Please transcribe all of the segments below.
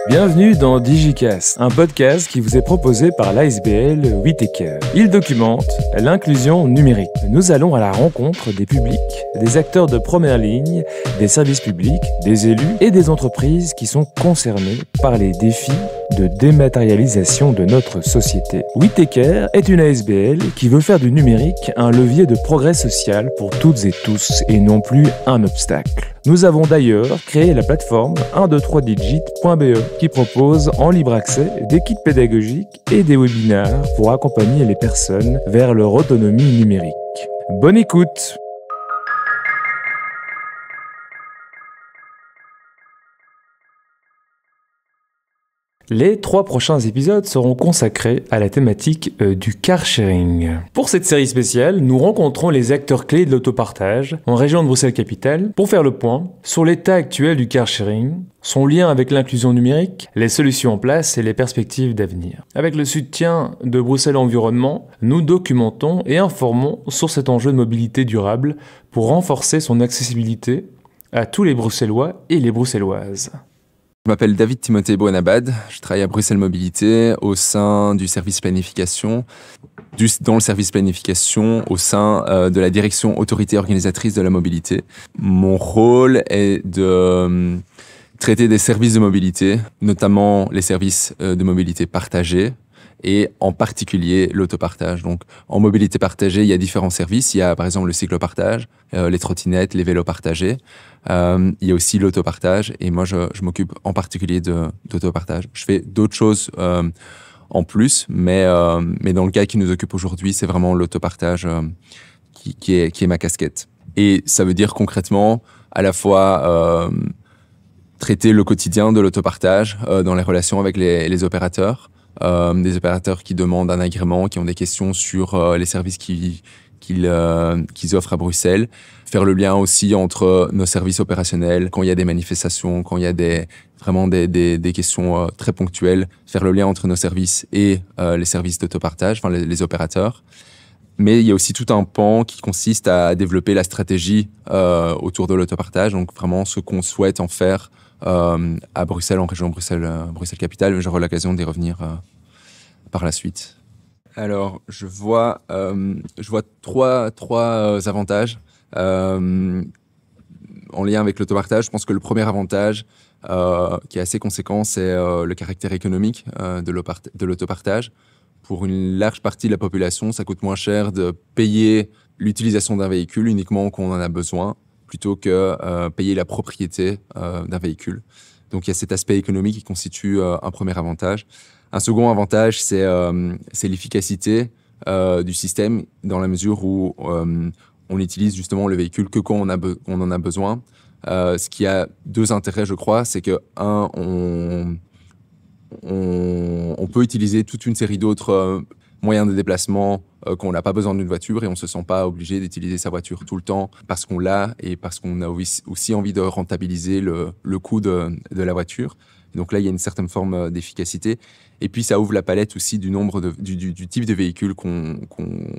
Bienvenue dans DigiCast, un podcast qui vous est proposé par l'ASBL Whittaker. Il documente l'inclusion numérique. Nous allons à la rencontre des publics, des acteurs de première ligne, des services publics, des élus et des entreprises qui sont concernés par les défis de dématérialisation de notre société. Whittaker est une ASBL qui veut faire du numérique un levier de progrès social pour toutes et tous et non plus un obstacle. Nous avons d'ailleurs créé la plateforme 123digit.be qui propose en libre accès des kits pédagogiques et des webinaires pour accompagner les personnes vers leur autonomie numérique. Bonne écoute! Les 3 prochains épisodes seront consacrés à la thématique du car sharing. Pour cette série spéciale, nous rencontrons les acteurs clés de l'autopartage en région de Bruxelles-Capitale pour faire le point sur l'état actuel du car sharing, son lien avec l'inclusion numérique, les solutions en place et les perspectives d'avenir. Avec le soutien de Bruxelles Environnement, nous documentons et informons sur cet enjeu de mobilité durable pour renforcer son accessibilité à tous les Bruxellois et les Bruxelloises. Je m'appelle David Timothée Bouanabad, je travaille à Bruxelles Mobilité au sein du service planification, dans le service planification au sein de la direction autorité organisatrice de la mobilité. Mon rôle est de traiter des services de mobilité, notamment les services de mobilité partagée et en particulier l'autopartage. Donc en mobilité partagée, il y a différents services. Il y a par exemple le cyclopartage, les trottinettes, les vélos partagés. Il y a aussi l'autopartage et moi je m'occupe en particulier d'autopartage. Je fais d'autres choses en plus, mais dans le cas qui nous occupe aujourd'hui, c'est vraiment l'autopartage qui est ma casquette. Et ça veut dire concrètement à la fois traiter le quotidien de l'autopartage dans les relations avec les opérateurs, des opérateurs qui demandent un agrément, qui ont des questions sur les services qu'ils offrent à Bruxelles. Faire le lien aussi entre nos services opérationnels, quand il y a des manifestations, quand il y a vraiment des questions très ponctuelles. Faire le lien entre nos services et les services d'autopartage, enfin les opérateurs. Mais il y a aussi tout un pan qui consiste à développer la stratégie autour de l'autopartage, donc vraiment ce qu'on souhaite en faire à Bruxelles, en région Bruxelles-Capitale. J'aurai l'occasion d'y revenir par la suite. Alors, je vois trois avantages en lien avec l'autopartage. Je pense que le premier avantage, qui est assez conséquent, c'est le caractère économique de l'autopartage. Pour une large partie de la population, ça coûte moins cher de payer l'utilisation d'un véhicule uniquement quand on en a besoin, plutôt que payer la propriété d'un véhicule. Donc il y a cet aspect économique qui constitue un premier avantage. Un second avantage, c'est l'efficacité du système dans la mesure où on utilise justement le véhicule que quand on en a besoin. Ce qui a 2 intérêts, je crois, c'est que on peut utiliser toute une série d'autres moyens de déplacement qu'on n'a pas besoin d'une voiture et on ne se sent pas obligé d'utiliser sa voiture tout le temps parce qu'on l'a et parce qu'on a aussi envie de rentabiliser le coût de la voiture. Donc là, il y a une certaine forme d'efficacité. Et puis, ça ouvre la palette aussi du nombre du type de véhicules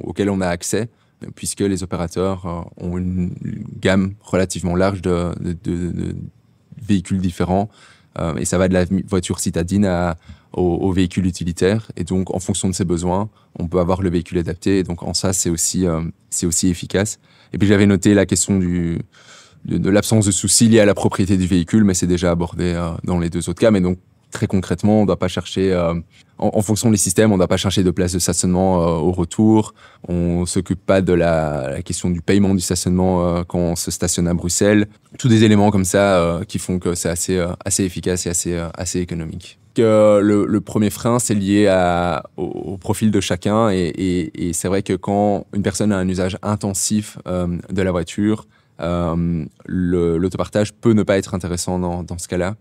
auquel on a accès, puisque les opérateurs ont une gamme relativement large de véhicules différents. Et ça va de la voiture citadine aux véhicules utilitaires. Et donc, en fonction de ses besoins, on peut avoir le véhicule adapté. Et donc, en ça, c'est aussi efficace. Et puis, j'avais noté la question de l'absence de soucis liés à la propriété du véhicule, mais c'est déjà abordé dans les 2 autres cas. Mais donc, très concrètement, on ne doit pas chercher, en fonction des systèmes, on ne doit pas chercher de place de stationnement au retour. On ne s'occupe pas de la question du paiement du stationnement quand on se stationne à Bruxelles. Tous des éléments comme ça qui font que c'est assez efficace et assez économique. Le premier frein, c'est lié au profil de chacun. Et c'est vrai que quand une personne a un usage intensif de la voiture, l'autopartage peut ne pas être intéressant dans ce cas-là.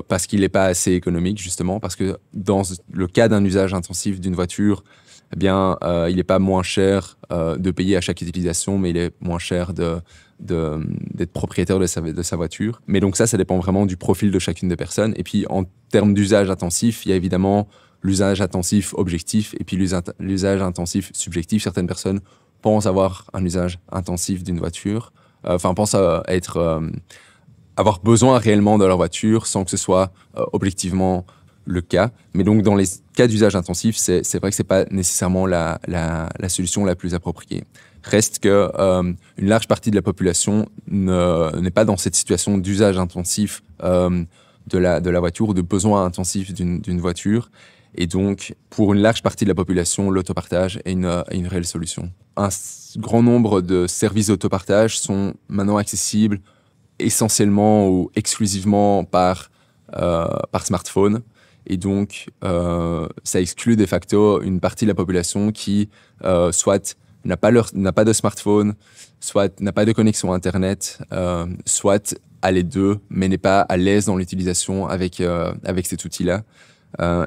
Parce qu'il n'est pas assez économique, justement, parce que dans le cas d'un usage intensif d'une voiture, eh bien, il n'est pas moins cher de payer à chaque utilisation, mais il est moins cher d'être propriétaire de sa voiture. Mais donc ça dépend vraiment du profil de chacune des personnes. Et puis, en termes d'usage intensif, il y a évidemment l'usage intensif objectif et puis l'usage intensif subjectif. Certaines personnes pensent avoir un usage intensif d'une voiture, pensent à être avoir besoin réellement de leur voiture sans que ce soit objectivement le cas. Mais donc, dans les cas d'usage intensif, c'est vrai que ce n'est pas nécessairement la solution la plus appropriée. Reste que une large partie de la population n'est pas dans cette situation d'usage intensif de la voiture ou de besoin intensif d'une voiture. Et donc, pour une large partie de la population, l'autopartage est une réelle solution. Un grand nombre de services d'autopartage sont maintenant accessibles essentiellement ou exclusivement par smartphone. Et donc, ça exclut de facto une partie de la population qui soit n'a pas de smartphone, soit n'a pas de connexion Internet, soit a les deux, mais n'est pas à l'aise dans l'utilisation avec cet outil-là.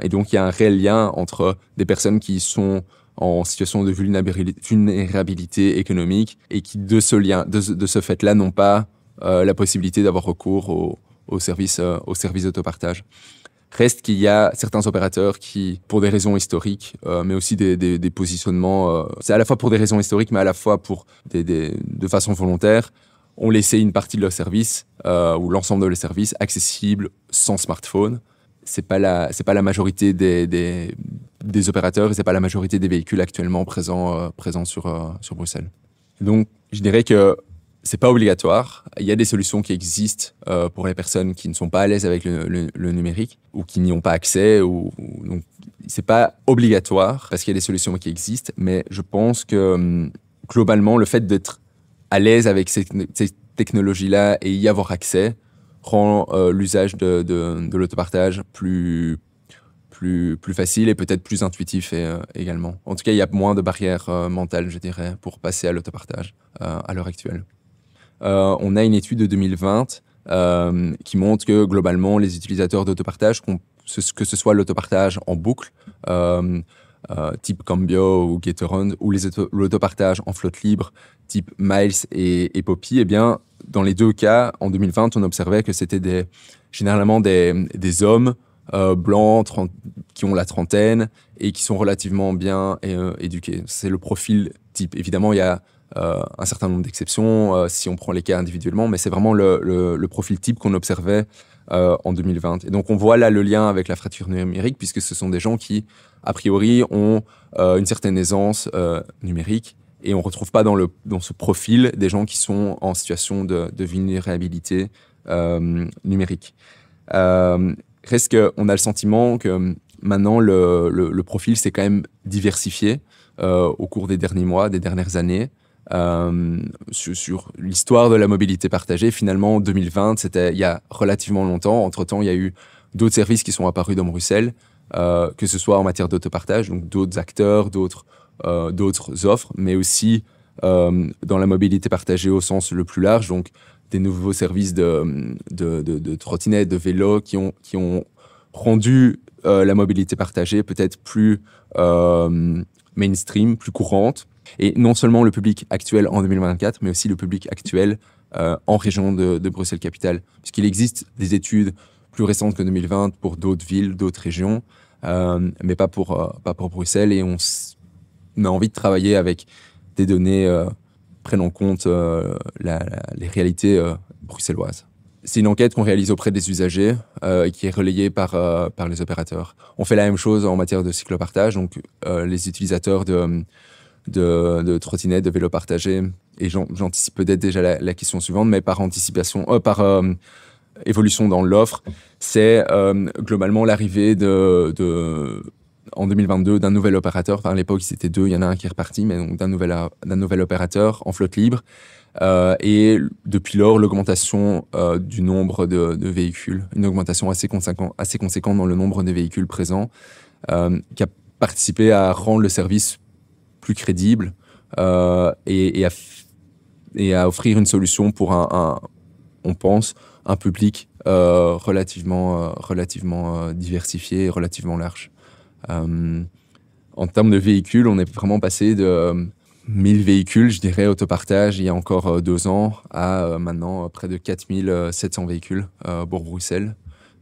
Et donc, il y a un réel lien entre des personnes qui sont en situation de vulnérabilité économique et qui, de ce fait-là, n'ont pas la possibilité d'avoir recours au service d'autopartage. Reste qu'il y a certains opérateurs qui, pour des raisons historiques, mais aussi des positionnements, c'est à la fois pour des raisons historiques, mais à la fois de façon volontaire, ont laissé une partie de leurs services, ou l'ensemble de leurs services, accessibles sans smartphone. C'est pas la majorité des opérateurs et c'est pas la majorité des véhicules actuellement présents sur Bruxelles. Donc, je dirais que c'est pas obligatoire. Il y a des solutions qui existent pour les personnes qui ne sont pas à l'aise avec le numérique ou qui n'y ont pas accès. Donc, c'est pas obligatoire parce qu'il y a des solutions qui existent. Mais je pense que globalement, le fait d'être à l'aise avec ces technologies-là et y avoir accès rend l'usage de l'autopartage plus facile et peut-être plus intuitif également. En tout cas, il y a moins de barrières mentales, je dirais, pour passer à l'autopartage à l'heure actuelle. On a une étude de 2020 qui montre que globalement, les utilisateurs d'autopartage, que ce soit l'autopartage en boucle, type Cambio ou Getaround, ou l'autopartage en flotte libre, type Miles et Poppy, eh bien, dans les deux cas, en 2020, on observait que c'était généralement des hommes blancs qui ont la trentaine et qui sont relativement bien éduqués. C'est le profil type. Évidemment, il y a un certain nombre d'exceptions si on prend les cas individuellement, mais c'est vraiment le profil type qu'on observait en 2020. Et donc, on voit là le lien avec la fracture numérique, puisque ce sont des gens qui, a priori, ont une certaine aisance numérique, et on ne retrouve pas dans ce profil des gens qui sont en situation de vulnérabilité numérique. Reste qu'on a le sentiment que maintenant, le profil s'est quand même diversifié au cours des derniers mois, des dernières années. Sur l'histoire de la mobilité partagée, finalement, en 2020, c'était il y a relativement longtemps. Entre-temps, il y a eu d'autres services qui sont apparus dans Bruxelles, que ce soit en matière d'autopartage, donc d'autres acteurs, d'autres offres, mais aussi dans la mobilité partagée au sens le plus large, donc des nouveaux services de trottinettes, de vélos qui ont rendu la mobilité partagée peut-être plus mainstream, plus courante. Et non seulement le public actuel en 2024, mais aussi le public actuel en région de Bruxelles-Capitale. Puisqu'il existe des études plus récentes que 2020 pour d'autres villes, d'autres régions, mais pas pour Bruxelles. Et on a envie de travailler avec des données prennent en compte les réalités bruxelloises. C'est une enquête qu'on réalise auprès des usagers et qui est relayée par les opérateurs. On fait la même chose en matière de cyclopartage, donc les utilisateurs de trottinettes, de vélos partagés, et j'anticipe peut-être déjà la question suivante, mais par anticipation, par évolution dans l'offre, c'est globalement l'arrivée en 2022 d'un nouvel opérateur. Enfin, à l'époque, c'était deux, il y en a un qui est reparti, mais donc d'un nouvel opérateur en flotte libre. Et depuis lors, l'augmentation du nombre de véhicules, une augmentation assez conséquente dans le nombre de véhicules présents, qui a participé à rendre le service plus crédible et à offrir une solution pour on pense, un public relativement diversifié et relativement large. En termes de véhicules, on est vraiment passé de 1000 véhicules, je dirais, autopartage il y a encore 2 ans, à maintenant près de 4700 véhicules pour Bruxelles,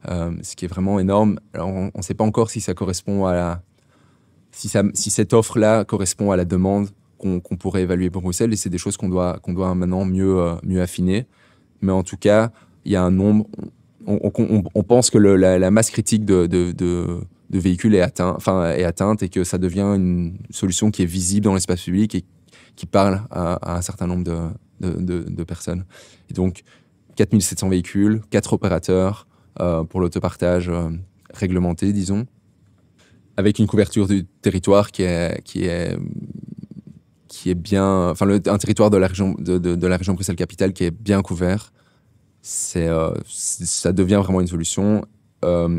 ce qui est vraiment énorme. Alors, on ne sait pas encore si ça correspond si cette offre-là correspond à la demande qu'on pourrait évaluer pour Bruxelles, et c'est des choses qu'on doit maintenant mieux affiner. Mais en tout cas, il y a un nombre. On pense que la masse critique de véhicules est atteinte et que ça devient une solution qui est visible dans l'espace public et qui parle à un certain nombre de personnes. Et donc, 4700 véhicules, 4 opérateurs pour l'autopartage réglementé, disons, avec une couverture du territoire qui est bien, enfin un territoire de la région Bruxelles-Capitale qui est bien couvert. Ça devient vraiment une solution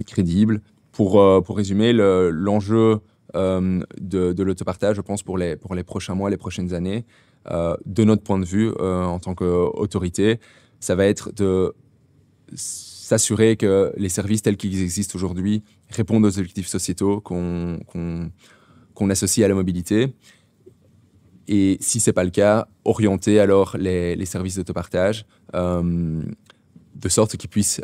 crédible. Pour résumer, l'enjeu de l'autopartage, je pense, pour les prochains mois, les prochaines années, de notre point de vue en tant qu'autorité, ça va être de s'assurer que les services tels qu'ils existent aujourd'hui répondent aux objectifs sociétaux qu'on associe à la mobilité. Et si ce n'est pas le cas, orienter alors les services d'autopartage de sorte qu'ils puissent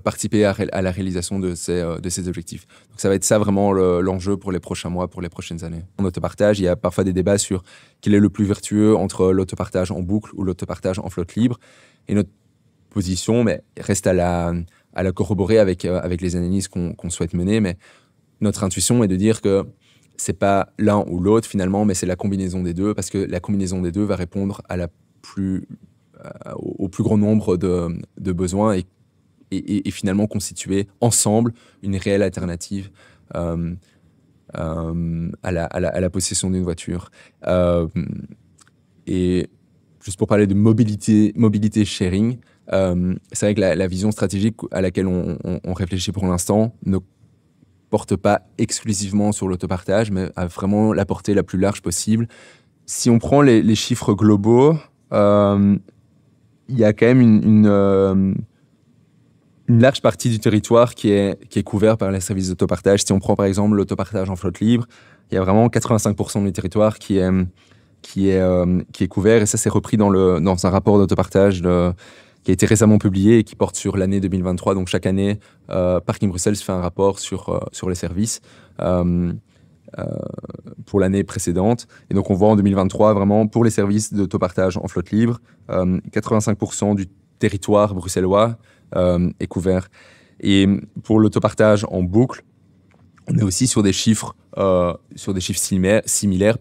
participer à la réalisation de ces objectifs. Donc ça va être ça vraiment l'enjeu pour les prochains mois, pour les prochaines années. En autopartage, il y a parfois des débats sur quel est le plus vertueux entre l'autopartage en boucle ou l'autopartage en flotte libre. Et notre position reste à la corroborer avec les analyses qu'on souhaite mener. Mais notre intuition est de dire que c'est pas l'un ou l'autre finalement, mais c'est la combinaison des deux, parce que la combinaison des deux va répondre au plus grand nombre de besoins et finalement constituer ensemble une réelle alternative à la possession d'une voiture. Et juste pour parler de mobilité sharing, c'est vrai que la vision stratégique à laquelle on réfléchit pour l'instant ne porte pas exclusivement sur l'autopartage, mais à vraiment la portée la plus large possible. Si on prend les chiffres globaux, il y a quand même une large partie du territoire qui est couvert par les services d'autopartage. Si on prend par exemple l'autopartage en flotte libre, il y a vraiment 85% du territoire qui est couvert, et ça c'est repris dans un rapport d'autopartage qui a été récemment publié et qui porte sur l'année 2023. Donc chaque année, Parking Bruxelles fait un rapport sur les services pour l'année précédente. Et donc on voit en 2023 vraiment pour les services d'autopartage en flotte libre, 85% du territoire bruxellois est couvert. Et pour l'autopartage en boucle, on est aussi sur des chiffres similaires.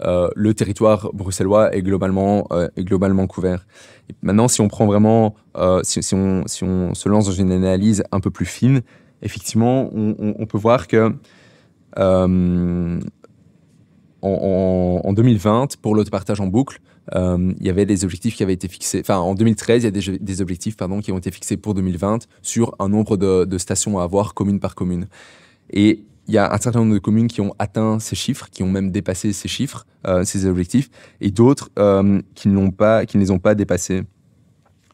Le territoire bruxellois est globalement couvert. Et maintenant, si on prend vraiment, si on se lance dans une analyse un peu plus fine, effectivement, on peut voir que en 2020, pour l'autopartage en boucle, il y avait des objectifs qui avaient été fixés. Enfin, en 2013, il y a des objectifs qui ont été fixés pour 2020 sur un nombre de stations à avoir commune par commune. Et il y a un certain nombre de communes qui ont atteint ces chiffres, qui ont même dépassé ces chiffres, ces objectifs, et d'autres qui ne les ont pas dépassés.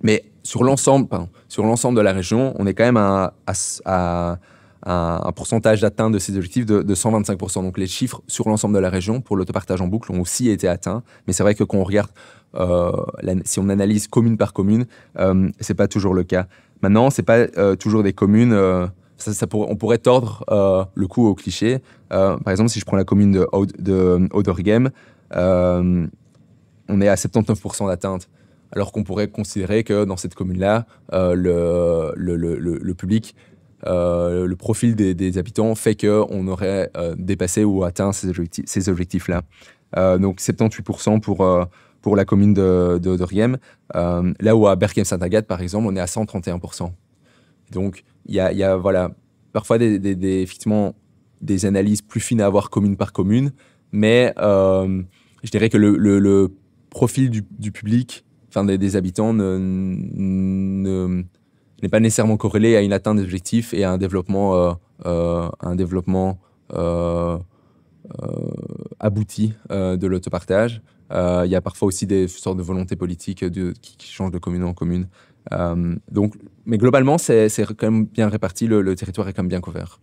Mais sur l'ensemble de la région, on est quand même à un pourcentage d'atteinte de ces objectifs de 125%. Donc les chiffres sur l'ensemble de la région pour l'autopartage en boucle ont aussi été atteints. Mais c'est vrai que quand on regarde, si on analyse commune par commune, c'est pas toujours le cas. Maintenant, c'est pas toujours des communes. On pourrait tordre le coup au cliché. Par exemple, si je prends la commune de Oudergem, on est à 79% d'atteinte. Alors qu'on pourrait considérer que dans cette commune-là, le public, le profil des habitants fait qu'on aurait dépassé ou atteint ces objectifs-là. Donc 78% pour la commune d'Oudergem. Là où à Berchem-Saint-Agathe, par exemple, on est à 131%. Donc il y a voilà, parfois effectivement des analyses plus fines à avoir commune par commune, mais je dirais que le profil du public, enfin des habitants, n'est pas nécessairement corrélé à une atteinte des objectifs et à un développement abouti de l'autopartage. Il y a parfois aussi des sortes de volontés politiques qui changent de commune en commune. Mais globalement, c'est quand même bien réparti, le territoire est quand même bien couvert.